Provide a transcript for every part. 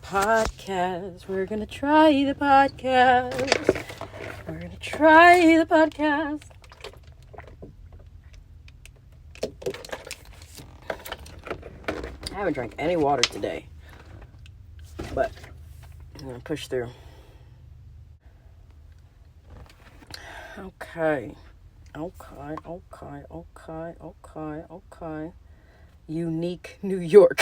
podcast. We're gonna try the podcast. We're gonna try the podcast. I haven't drank any water today, but I'm gonna push through. Okay. Unique New York.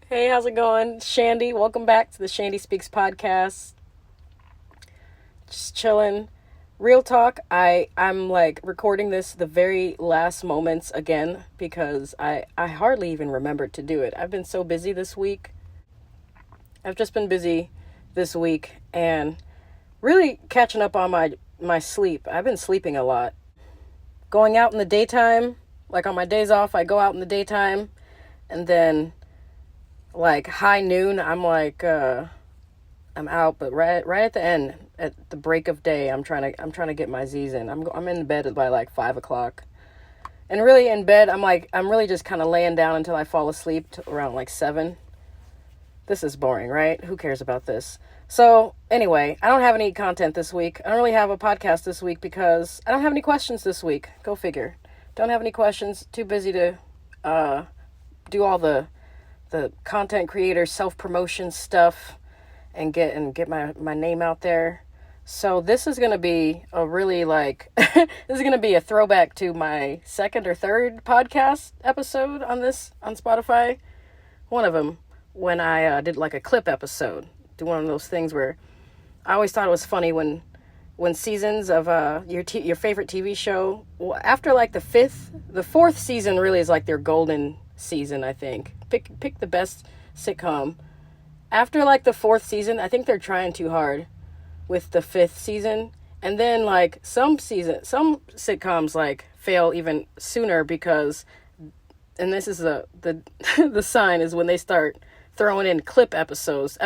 Hey, how's it going? Chandie, welcome back to the Chandie Speaks podcast. Just chilling. Real talk, I'm like recording this the very last moments again because I hardly even remembered to do it. I've been so busy this week. I've just been busy this week and really catching up on my sleep. I've been sleeping a lot. Going out in the daytime, like on my days off, I go out in the daytime and then like high noon, I'm like, I'm out, but right at the end, at the break of day, I'm trying to get my Z's in. I'm in bed by like 5 o'clock, and really in bed, I'm really just kind of laying down until I fall asleep around like 7. This is boring, right? Who cares about this? So anyway, I don't have any content this week. I don't really have a podcast this week because I don't have any questions this week. Go figure. Don't have any questions. Too busy to do all the content creator self-promotion stuff and get my name out there. So this is going to be a really this is going to be a throwback to my second or third podcast episode on Spotify. One of them when I did like a clip episode. Do one of those things where I always thought it was funny when seasons of your favorite TV show, after like the fourth season really is like their golden season, I think. Pick the best sitcom. After like the 4th season, I think they're trying too hard with the 5th season. And then like some sitcoms like fail even sooner because, and this is the the sign is when they start throwing in clip episodes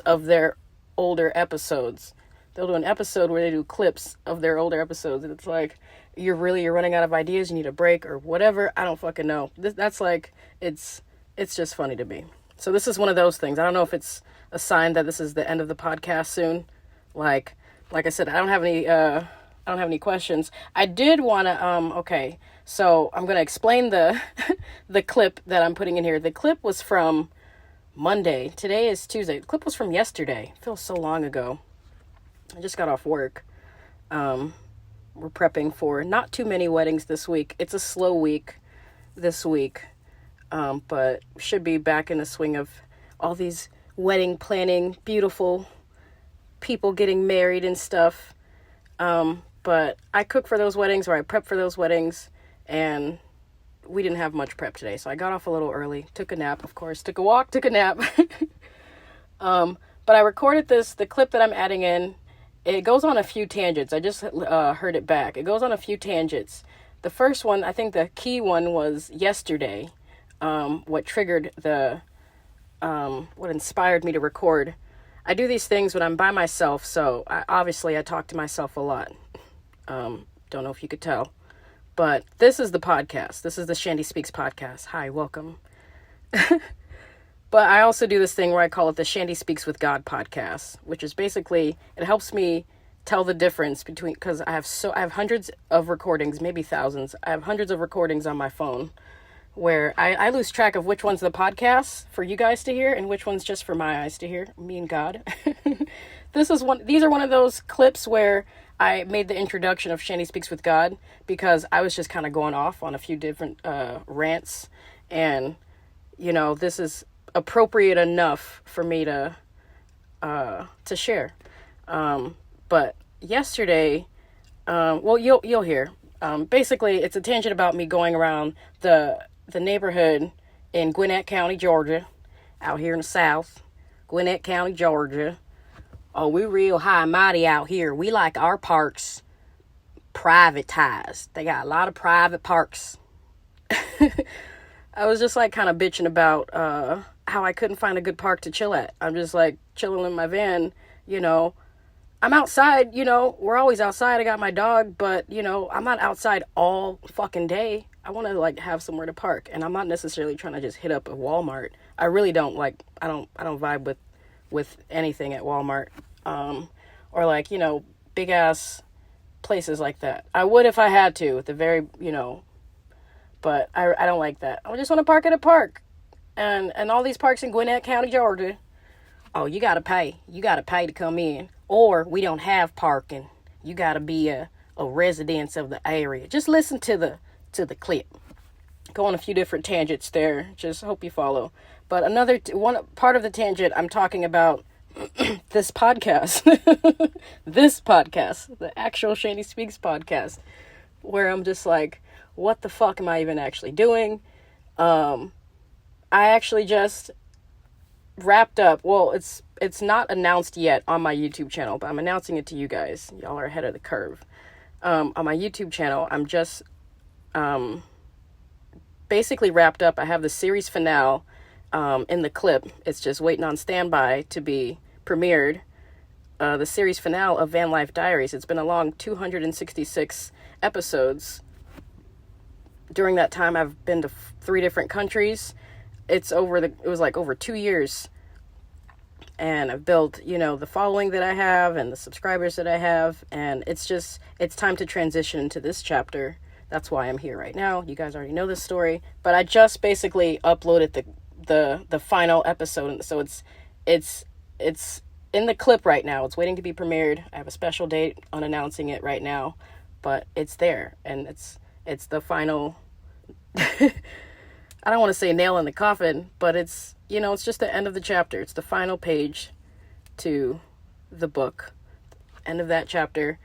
of their older episodes. They'll do an episode where they do clips of their older episodes, and it's like you're running out of ideas, you need a break or whatever. I don't fucking know. That's like it's just funny to me. So this is one of those things. I don't know if it's a sign that this is the end of the podcast soon. Like I said, I don't have any questions. I did want to okay. So I'm going to explain the the clip that I'm putting in here. The clip was from Monday. Today is Tuesday. The clip was from yesterday. It feels so long ago. I just got off work. We're prepping for not too many weddings this week. It's a slow week this week. But should be back in the swing of all these wedding planning, beautiful people getting married and stuff. But I cook for those weddings, or I prep for those weddings, and we didn't have much prep today. So I got off a little early, took a nap, of course, took a walk, took a nap. But I recorded the clip that I'm adding in. It goes on a few tangents. I just heard it back. It goes on a few tangents. The first one, I think the key one was yesterday. What triggered what inspired me to record. I do these things when I'm by myself, so I talk to myself a lot. Don't know if you could tell, but this is the podcast. This is the Chandie Speaks podcast. Hi, welcome. But I also do this thing where I call it the Chandie Speaks with God podcast, which is basically, it helps me tell the difference between, because I have hundreds of recordings, maybe thousands. I have hundreds of recordings on my phone, where I lose track of which one's the podcast for you guys to hear and which one's just for my eyes to hear, me and God. These are one of those clips where I made the introduction of Chandie Speaks with God because I was just kind of going off on a few different rants, and this is appropriate enough for me to share. But yesterday, well, you'll hear. Basically, it's a tangent about me going around the neighborhood in Gwinnett County, Georgia, out here in the South, Gwinnett County, Georgia. Oh, we real high and mighty out here. We like our parks privatized. They got a lot of private parks. I was just like kind of bitching about how I couldn't find a good park to chill at. I'm just like chilling in my van, I'm outside, we're always outside. I got my dog, but, I'm not outside all fucking day. I want to like have somewhere to park, and I'm not necessarily trying to just hit up a Walmart. I really don't like, I don't vibe with anything at Walmart, or like, you know, big ass places like that. I would if I had to, at the very, you know, but I don't like that. I just want to park at a park, and all these parks in Gwinnett County, Georgia. Oh, you gotta pay. You gotta pay to come in, or we don't have parking. You gotta be a resident of the area. Just listen to the clip. Go on a few different tangents there. Just hope you follow. But one part of the tangent, I'm talking about this podcast. This podcast, the actual Shandy Speaks podcast, where I'm just like, what the fuck am I even actually doing? I actually just wrapped up. Well, it's not announced yet on my YouTube channel, but I'm announcing it to you guys. Y'all are ahead of the curve. On my YouTube channel, I'm just basically wrapped up. I have the series finale in the clip. It's just waiting on standby to be premiered. The series finale of Van Life Diaries. It's been a long 266 episodes. During that time, I've been to 3 different countries. It was like over 2 years. And I've built, you know, the following that I have and the subscribers that I have. And it's time to transition into this chapter. That's why I'm here right now. You guys already know this story. But I just basically uploaded the final episode. And so it's in the clip right now. It's waiting to be premiered. I have a special date on announcing it right now. But it's there. And it's the final... I don't want to say nail in the coffin, but it's, you know, it's just the end of the chapter. It's the final page to the book, end of that chapter,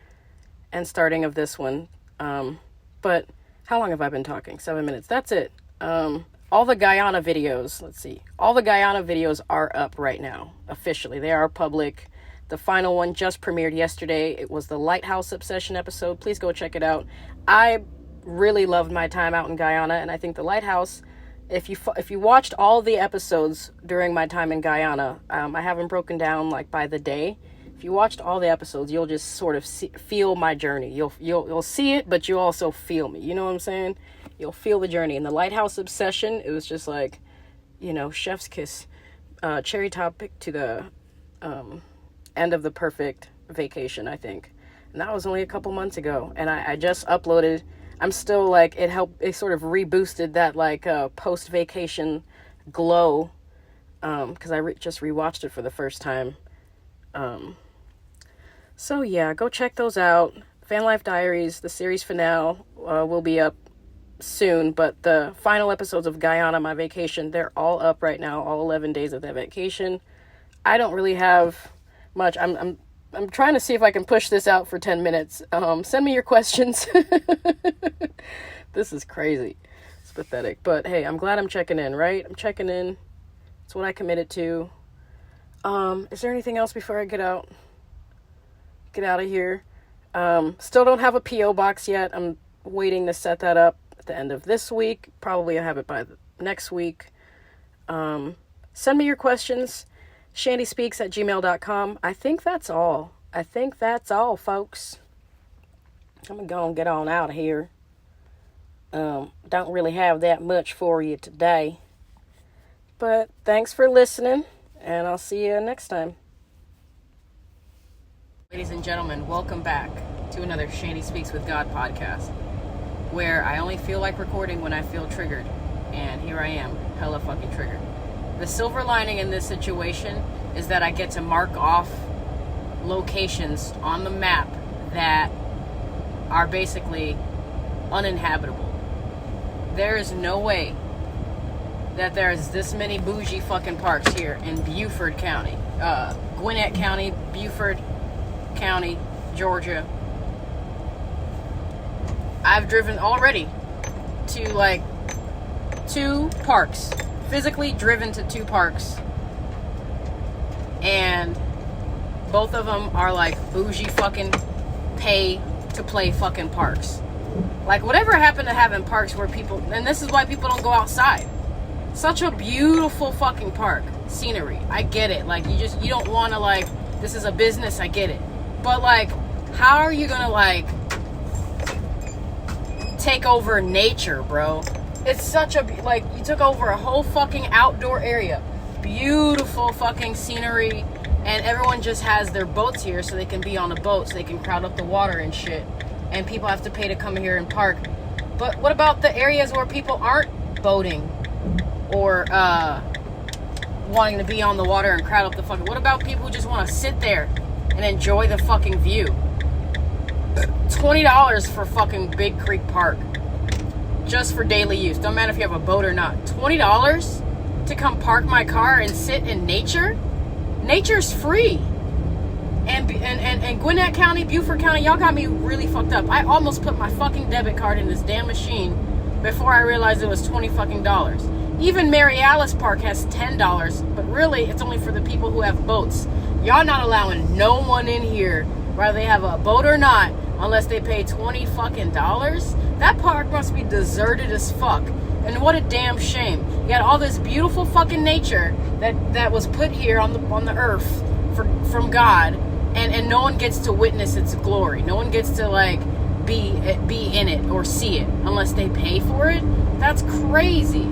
and starting of this one. But how long have I been talking? 7 minutes. That's it. All the Guyana videos, let's see. All the Guyana videos are up right now, officially. They are public. The final one just premiered yesterday. It was the Lighthouse Obsession episode. Please go check it out. I really loved my time out in Guyana, and I think the Lighthouse... If you watched all the episodes during my time in Guyana, I have them broken down like by the day. If you watched all the episodes, you'll just sort of feel my journey. You'll see it, but you also feel me. You know what I'm saying? You'll feel the journey. In the Lighthouse Obsession, it was just like, you know, chef's kiss, cherry topic to the end of the perfect vacation, I think. And that was only a couple months ago, and I just uploaded. I'm still like, it sort of reboosted that like post-vacation glow, because I just rewatched it for the first time. So yeah, go check those out. Van Life Diaries, the series finale, will be up soon, but the final episodes of Guyana, my vacation, they're all up right now, all 11 days of that vacation. I don't really have much. I'm trying to see if I can push this out for 10 minutes. Send me your questions. This is crazy. It's pathetic. But hey, I'm glad I'm checking in, right? I'm checking in. It's what I committed to. Is there anything else before I get out of here? Still don't have a P.O. box yet. I'm waiting to set that up at the end of this week. Probably I'll have it by next week. Send me your questions. shandyspeaks@gmail.com. I think that's all. Folks. I'm gonna go and get on out of here. Don't really have that much for you today. But thanks for listening, and I'll see you next time. Ladies and gentlemen, welcome back to another Shandy Speaks with God podcast, where I only feel like recording when I feel triggered. And here I am, hella fucking triggered. The silver lining in this situation is that I get to mark off locations on the map that are basically uninhabitable. There is no way that there's this many bougie fucking parks here in Beaufort County, Gwinnett County, Beaufort County, Georgia. I've driven already to like 2 parks. Physically driven to 2 parks, and both of them are like bougie fucking pay to play fucking parks. Like, whatever happened to having parks where people, and this is why people don't go outside. Such a beautiful fucking park scenery. I get it. Like, you don't want to, like, this is a business. I get it. But like, how are you gonna like take over nature, bro. It's such a, like, you took over a whole fucking outdoor area. Beautiful fucking scenery. And everyone just has their boats here so they can be on a boat, so they can crowd up the water and shit. And people have to pay to come here and park. But what about the areas where people aren't boating or wanting to be on the water and crowd up the fucking... What about people who just want to sit there and enjoy the fucking view? $20 for fucking Big Creek Park. Just for daily use. Don't matter if you have a boat or not. $20 to come park my car and sit in nature? Nature's free. And Gwinnett County, Beaufort County, y'all got me really fucked up. I almost put my fucking debit card in this damn machine before I realized it was $20 fucking dollars. Even Mary Alice Park has $10, but really it's only for the people who have boats. Y'all not allowing no one in here, whether they have a boat or not, unless they pay $20 fucking dollars. That park must be deserted as fuck. And what a damn shame. You got all this beautiful fucking nature that was put here on the earth from God, and no one gets to witness its glory. No one gets to like be in it or see it unless they pay for it. That's crazy.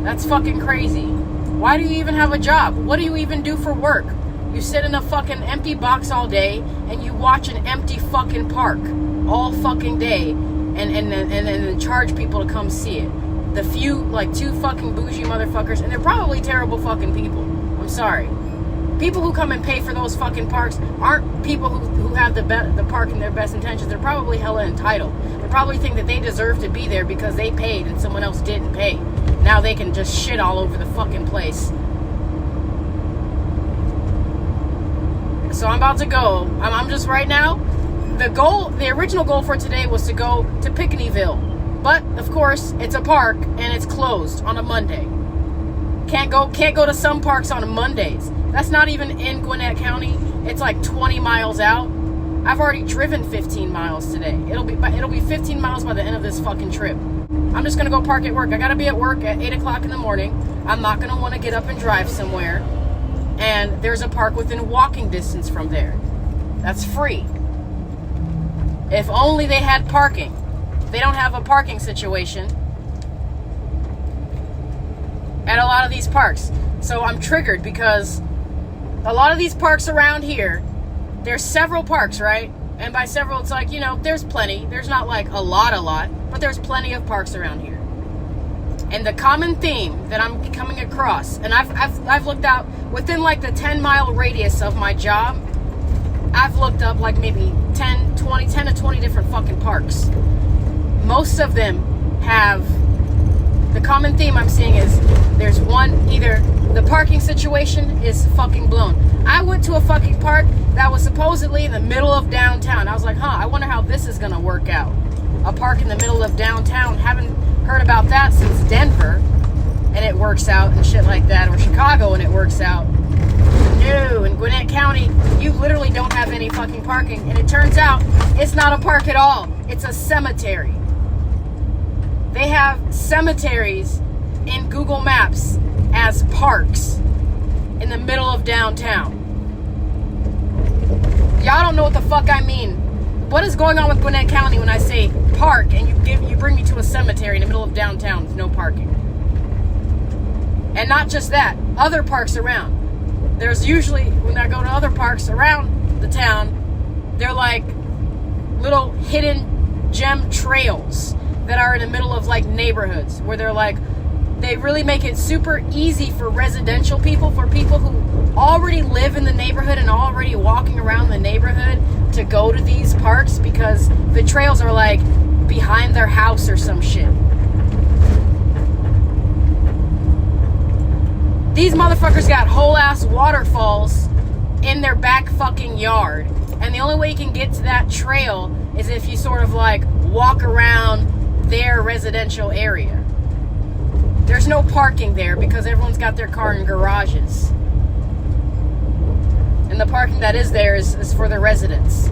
That's fucking crazy. Why do you even have a job? What do you even do for work? You sit in a fucking empty box all day and you watch an empty fucking park all fucking day and then charge people to come see it. The few, like, two fucking bougie motherfuckers, and they're probably terrible fucking people. I'm sorry. People who come and pay for those fucking parks aren't people who have the park in their best intentions. They're probably hella entitled. They probably think that they deserve to be there because they paid and someone else didn't pay. Now they can just shit all over the fucking place. So I'm about to go. I'm just right now. The original goal for today was to go to Piccaninnyville. But, of course, it's a park and it's closed on a Monday. Can't go to some parks on Mondays. That's not even in Gwinnett County. It's like 20 miles out. I've already driven 15 miles today. It'll be 15 miles by the end of this fucking trip. I'm just gonna go park at work. I gotta be at work at 8 o'clock in the morning. I'm not gonna want to get up and drive somewhere. And there's a park within walking distance from there. That's free. If only they had parking. They don't have a parking situation at a lot of these parks. So I'm triggered because a lot of these parks around here, there's several parks, right? And by several, it's like, you know, there's plenty. There's not like a lot, but there's plenty of parks around here. And the common theme that I'm coming across, and I've looked out within like the 10-mile radius of my job, I've looked up like maybe 10 to 20 different fucking parks. Most of them have, the common theme I'm seeing is there's one, either the parking situation is fucking blown. I went to a fucking park that was supposedly in the middle of downtown. I was like, I wonder how this is gonna work out. A park in the middle of downtown. Haven't heard about that since Denver, and it works out and shit like that, or Chicago and it works out. No, in Gwinnett County, you literally don't have any fucking parking, and it turns out it's not a park at all. It's a cemetery. They have cemeteries in Google Maps as parks in the middle of downtown. Y'all don't know what the fuck I mean. What is going on with Gwinnett County when I say park and you bring me to a cemetery in the middle of downtown with no parking? And not just that, other parks around. There's usually, when I go to other parks around the town, they're like little hidden gem trails that are in the middle of like neighborhoods where they're like, they really make it super easy for residential people, for people who already live in the neighborhood and already walking around the neighborhood, to go to these parks because the trails are like behind their house or some shit. These motherfuckers got whole ass waterfalls in their back fucking yard, and the only way you can get to that trail is if you sort of like walk around their residential area. There's no parking there because everyone's got their car in garages. And the parking that is there is for the residents.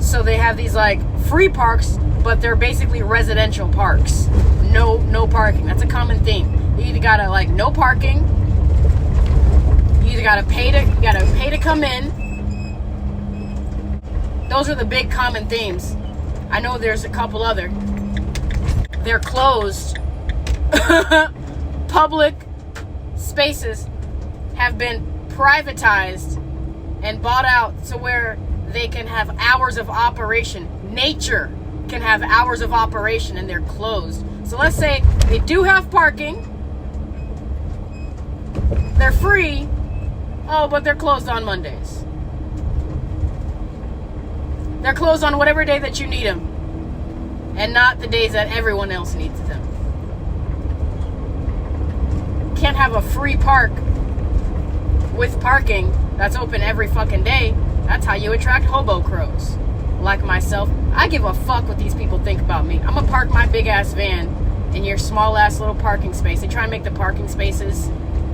So they have these like free parks, but they're basically residential parks. No parking. That's a common theme. You either gotta like no parking, you either gotta pay to come in. Those are the big common themes. I know there's a couple other. They're closed. Public spaces have been privatized and bought out to where they can have hours of operation. Nature can have hours of operation, and they're closed. So let's say they do have parking. They're free. Oh, but they're closed on Mondays. They're closed on whatever day that you need them, and not the days that everyone else needs them. Can't have a free park with parking that's open every fucking day. That's how you attract hobo crows like myself. I give a fuck what these people think about me. I'm gonna park my big ass van in your small ass little parking space. They try and make the parking spaces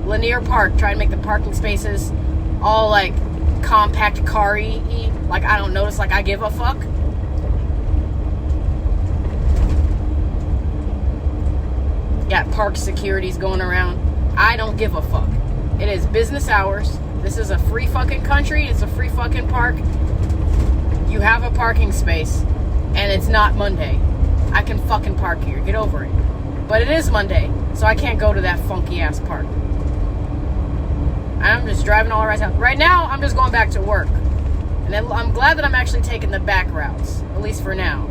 linear park, try and make the parking spaces all like compact car-y, like I don't notice, like I give a fuck. Got park securities going around. I don't give a fuck. It is business hours. This is a free fucking country. It's a free fucking park. You have a parking space, and it's not Monday. I can fucking park here. Get over it. But it is Monday, so I can't go to that funky ass park. I'm just driving all around town. Right now, I'm just going back to work. And then I'm glad that I'm actually taking the back routes, at least for now.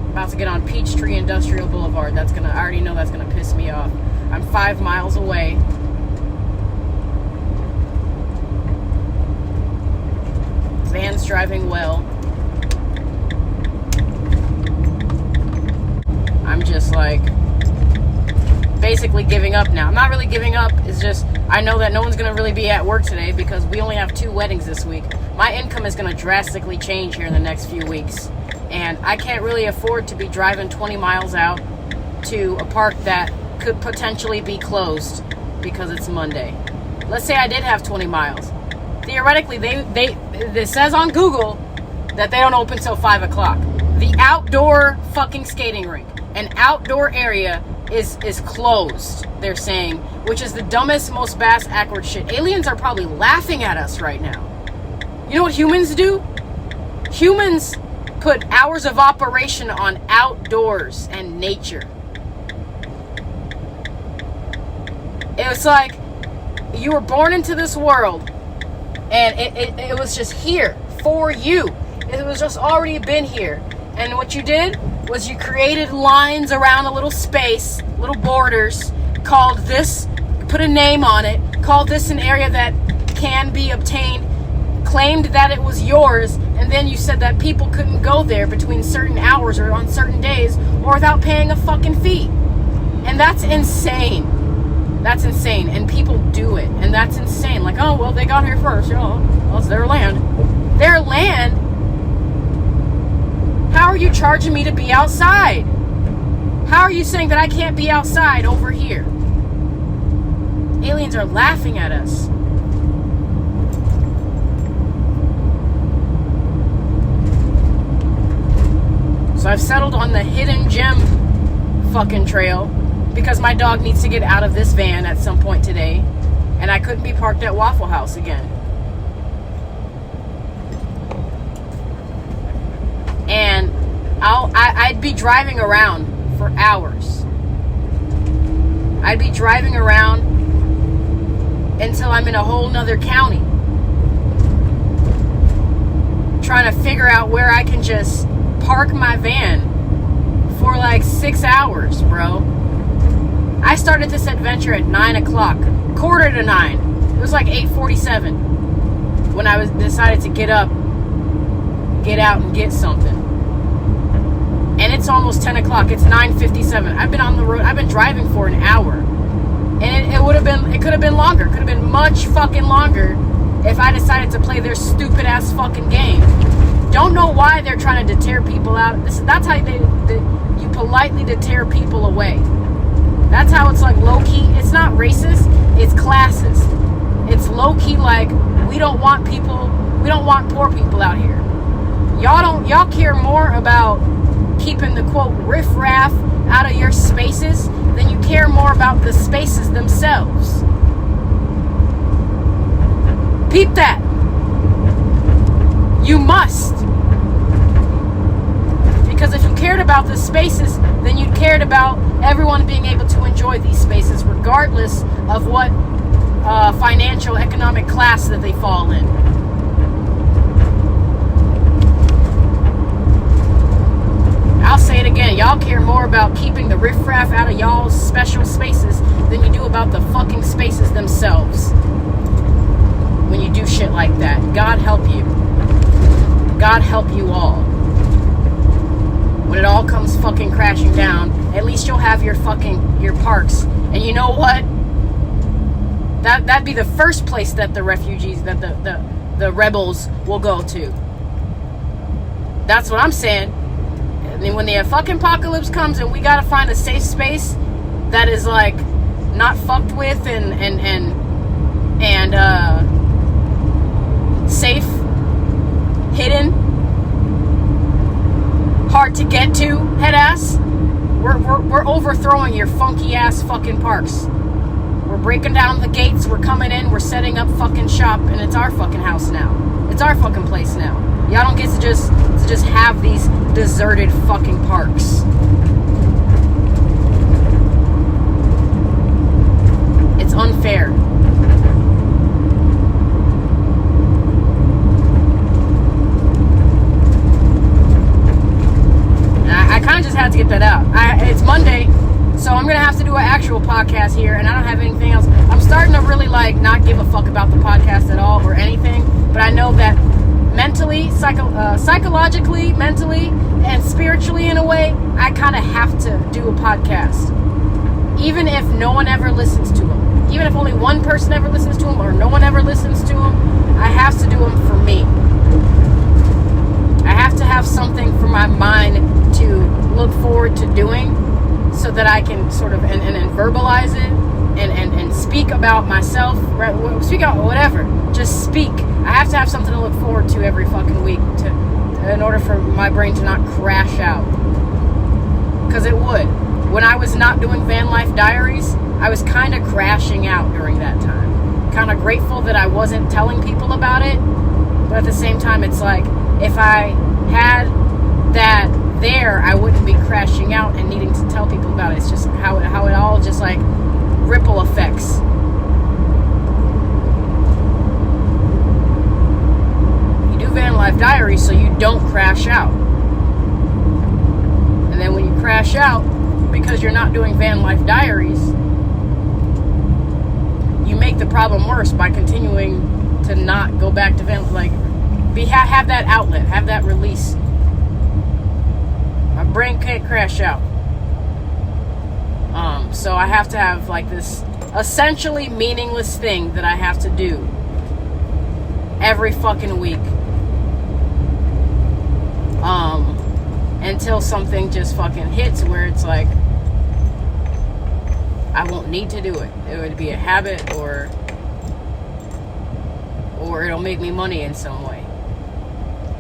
About to get on Peachtree Industrial Boulevard. I already know that's gonna piss me off. I'm 5 miles away. Van's driving well. I'm just like basically giving up now. I'm not really giving up. It's just I know that no one's gonna really be at work today because we only have 2 weddings this week. My income is gonna drastically change here in the next few weeks. And I can't really afford to be driving 20 miles out to a park that could potentially be closed because it's Monday. Let's say I did have 20 miles. Theoretically, this says on Google that they don't open till 5 o'clock. The outdoor fucking skating rink, an outdoor area, is closed, they're saying, which is the dumbest, most bass-backward shit. Aliens are probably laughing at us right now. You know what humans do? Humans put hours of operation on outdoors and nature. It's like you were born into this world and it was just here for you. It was just already been here. And what you did was you created lines around a little space, little borders, called this, put a name on it, called this an area that can be obtained, claimed that it was yours, and then you said that people couldn't go there between certain hours or on certain days or without paying a fucking fee. And that's insane. That's insane. And people do it. And that's insane. Like, oh, well, they got here first. Oh, well, it's their land. Their land? How are you charging me to be outside? How are you saying that I can't be outside over here? Aliens are laughing at us. So I've settled on the hidden gem fucking trail because my dog needs to get out of this van at some point today, and I couldn't be parked at Waffle House again. And I'd be driving around for hours. I'd be driving around until I'm in a whole nother county, trying to figure out where I can just park my van for like 6 hours, bro. I started this adventure at 9 o'clock, 8:45. It was like 8:47 when I decided to get up, get out and get something. And it's almost 10 o'clock. It's 9:57. I've been on the road. I've been driving for an hour. And it could have been longer. It could have been much fucking longer if I decided to play their stupid ass fucking game. Don't know why they're trying to deter people out. That's how you politely deter people away. That's how it's like low-key. It's not racist. It's classist. It's low-key like we don't want poor people out here. Y'all care more about keeping the quote riff-raff out of your spaces than you care more about the spaces themselves. Peep that. You must. Because if you cared about the spaces, then you cared about everyone being able to enjoy these spaces regardless of what financial, economic class that they fall in. I'll say it again. Y'all care more about keeping the riffraff out of y'all's special spaces than you do about the fucking spaces themselves. When you do shit like that. God help you. God help you all. When it all comes fucking crashing down, at least you'll have your parks. And you know what? That'd be the first place that the refugees, that the rebels will go to. That's what I'm saying. I mean, when the fucking apocalypse comes and we gotta find a safe space that is like not fucked with and safe, hidden, hard to get to, head ass, we're overthrowing your funky ass fucking parks. We're breaking down the gates, we're coming in, we're setting up fucking shop, and it's our fucking house now. It's our fucking place now. Y'all don't get to just have these deserted fucking parks. It's unfair. And I kind of just had to get that out. It's Monday, so I'm going to have to do an actual podcast here, and I don't have anything else. I'm starting to really, not give a fuck about the podcast at all or anything, but I know that mentally, psychologically, mentally, and spiritually in a way, I kind of have to do a podcast. Even if no one ever listens to them. Even if only one person ever listens to them or no one ever listens to them, I have to do them for me. I have to have something for my mind to look forward to doing so that I can sort of and verbalize it and speak about myself, speak out whatever, just speak. I have to have something to look forward to every fucking week in order for my brain to not crash out. Because it would. When I was not doing Van Life Diaries, I was kind of crashing out during that time. Kind of grateful that I wasn't telling people about it, but at the same time, it's like, if I had that there, I wouldn't be crashing out and needing to tell people about it. It's just how it all just ripple effects. You do Van Life Diaries so you don't crash out. And then when you crash out, because you're not doing Van Life Diaries, you make the problem worse by continuing to not go back to have that outlet, have that release. My brain can't crash out. So I have to have this essentially meaningless thing that I have to do every fucking week. Until something just fucking hits where it's like, I won't need to do it. It would be a habit or it'll make me money in some way.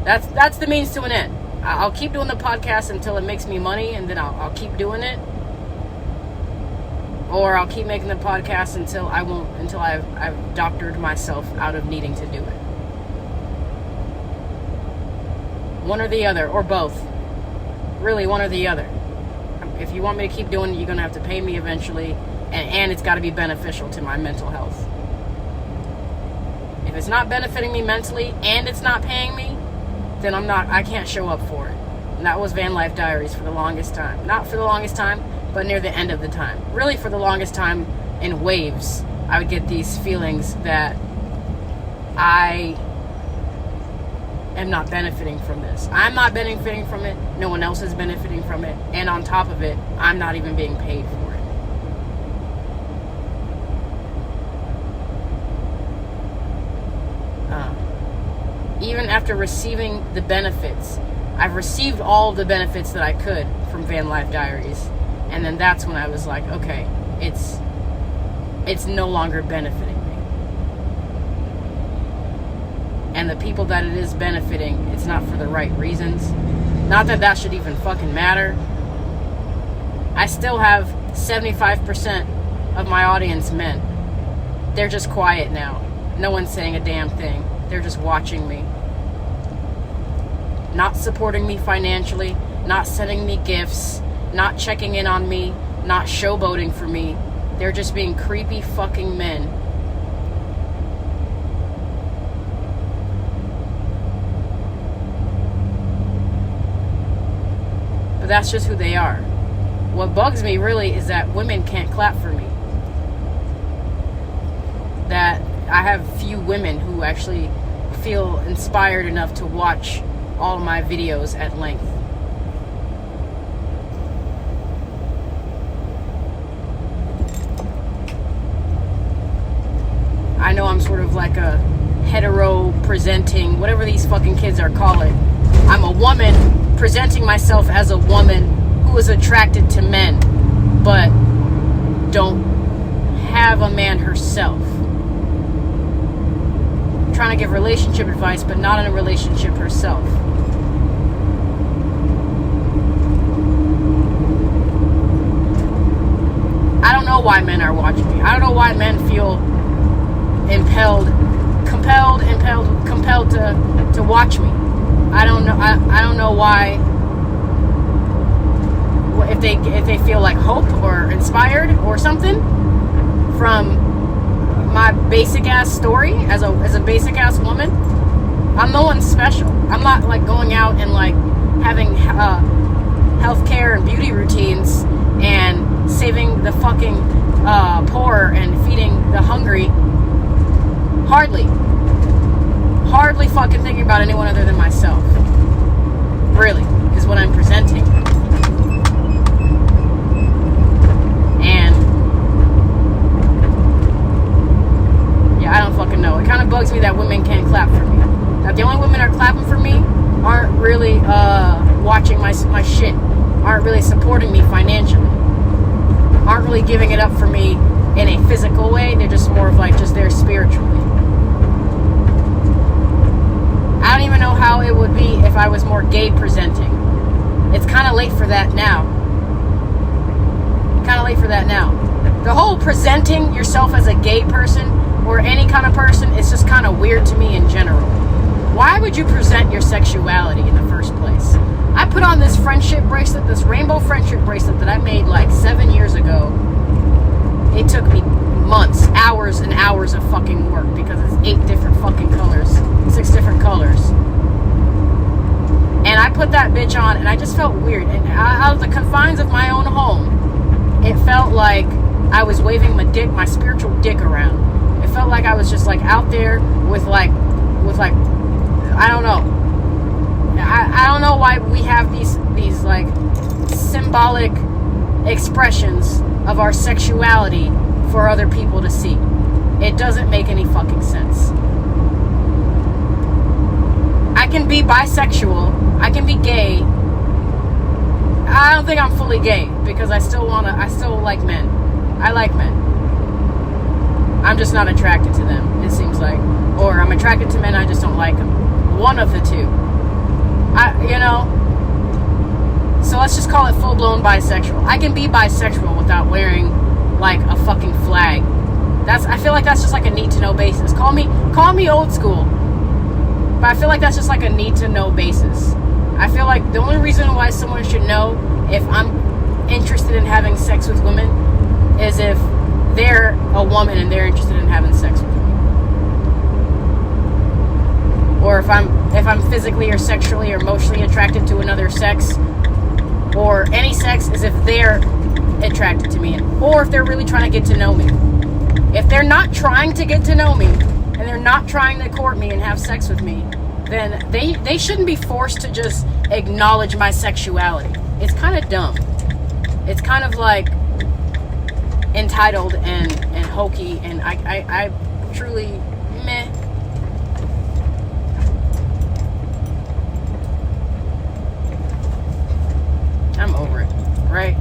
That's the means to an end. I'll keep doing the podcast until it makes me money, and then I'll keep doing it. Or I'll keep making the podcast until I've doctored myself out of needing to do it. One or the other, or both. Really, one or the other. If you want me to keep doing it, you're going to have to pay me eventually, and it's got to be beneficial to my mental health. If it's not benefiting me mentally and it's not paying me, then I can't show up for it. And that was Van Life Diaries for the longest time. Not for the longest time, but near the end of the time. Really for the longest time, in waves, I would get these feelings that I am not benefiting from this. I'm not benefiting from it. No one else is benefiting from it. And on top of it, I'm not even being paid for it. Even after receiving the benefits, I've received all the benefits that I could from Van Life Diaries, and then that's when I was like, okay, it's no longer benefiting me. And the people that it is benefiting, it's not for the right reasons. Not that that should even fucking matter. I still have 75% of my audience men. They're just quiet now. No one's saying a damn thing. They're just watching me. Not supporting me financially, not sending me gifts, not checking in on me, not showboating for me. They're just being creepy fucking men. But that's just who they are. What bugs me really is that women can't clap for me. That I have few women who actually feel inspired enough to watch all my videos at length. I know I'm sort of like a hetero presenting, whatever these fucking kids are calling. I'm a woman presenting myself as a woman who is attracted to men, but don't have a man herself. Trying to give relationship advice, but not in a relationship herself. I don't know why men are watching me. I don't know why men feel compelled to watch me. I don't know. I don't know why. If they feel like hope or inspired or something from my basic ass story as a basic ass woman. I'm no one special. I'm not like going out and like having healthcare and beauty routines and saving the fucking poor and feeding the hungry. Hardly fucking thinking about anyone other than myself. Really, is what I'm presenting. And yeah, I don't fucking know. It kind of bugs me that women can't clap for me. That the only women that are clapping for me aren't really watching my shit. Aren't really supporting me financially. Aren't really giving it up for me in a physical way. They're just more of like just there spiritually. I don't even know how it would be if I was more gay presenting. It's kind of late for that now. The whole presenting yourself as a gay person or any kind of person is just kind of weird to me in general. Why would you present your sexuality in the first place? I put on this friendship bracelet, this rainbow friendship bracelet that I made like 7 years ago. It took me months, hours and hours of fucking work because it's 8 different fucking colors, 6 different colors. And I put that bitch on and I just felt weird. And out of the confines of my own home, it felt like I was waving my spiritual dick around. It felt like I was just like out there with like, I don't know. I don't know why we have these like symbolic expressions of our sexuality for other people to see. It doesn't make any fucking sense. I can be bisexual. I can be gay. I don't think I'm fully gay because I still like men. I like men. I'm just not attracted to them, it seems like. Or I'm attracted to men, I just don't like them. One of the two. So let's just call it full-blown bisexual. I can be bisexual without wearing like a fucking flag. I feel like that's just like a need-to-know basis. Call me old school, but I feel like that's just like a need-to-know basis. I feel like the only reason why someone should know if I'm interested in having sex with women is if they're a woman and they're interested in having sex with me. Or if I'm physically or sexually or emotionally attracted to another sex, or any sex, is if they're attracted to me, or if they're really trying to get to know me. If they're not trying to get to know me, and they're not trying to court me and have sex with me, then they shouldn't be forced to just acknowledge my sexuality. It's kind of dumb. It's kind of like entitled and hokey, and I truly meh. I'm over it, right?